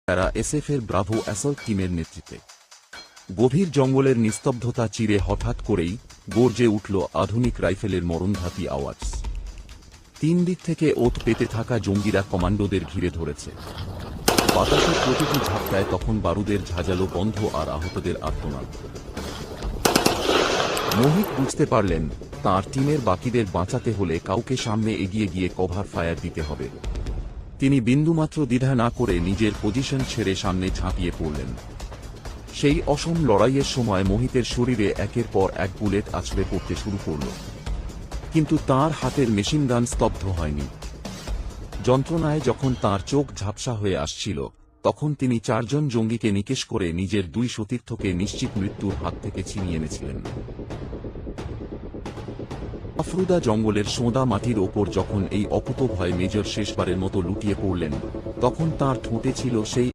তারা এসএফের Bravo assault টিমের নেতৃত্বে। গভীর জঙ্গলের নিস্তব্ধতা চিরে হঠাৎ করেই গর্জে উঠল আধুনিক রাইফেলের মরণঘাতী আওয়াজ। তিন দিক থেকে ওত পেতে থাকা জঙ্গিরা কমান্ডোদের ঘিরে ধরেছে। বাতাসের প্রতিটি ঝাপটায় তখন বারুদের ঝাঁঝালো গন্ধ আর আহতদের আর্তনাদ। মোহিত বুঝতে পারলেন, তাঁর টিমের বাকিদের বাঁচাতে হলে কাউকে সামনে এগিয়ে গিয়ে কভার ফায়ার দিতে হবে। তিনি বিন্দুমাত্র দ্বিধা না করে নিজের পজিশন ছেড়ে সামনে ঝাঁপিয়ে পড়লেন। সেই অসম লড়াইয়ের সময় মোহিতের শরীরে একের পর এক বুলেট আছড়ে পড়তে শুরু করল, কিন্তু তাঁর হাতের মেশিনগান স্তব্ধ হয়নি। যন্ত্রণায় যখন তাঁর চোখ ঝাপসা হয়ে আসছিল, তখন তিনি চারজন জঙ্গিকে নিকেশ করে নিজের দুই সতীর্থকে নিশ্চিত মৃত্যুর হাত থেকে ছিনিয়ে এনেছিলেন। আফ্রুদা জঙ্গলের সোঁদা মাটির ওপর যখন এই অকুতোভয় মেজর শেষবারের মতো লুটিয়ে পড়লেন, তখন তাঁর ঠোঁটে ছিল সেই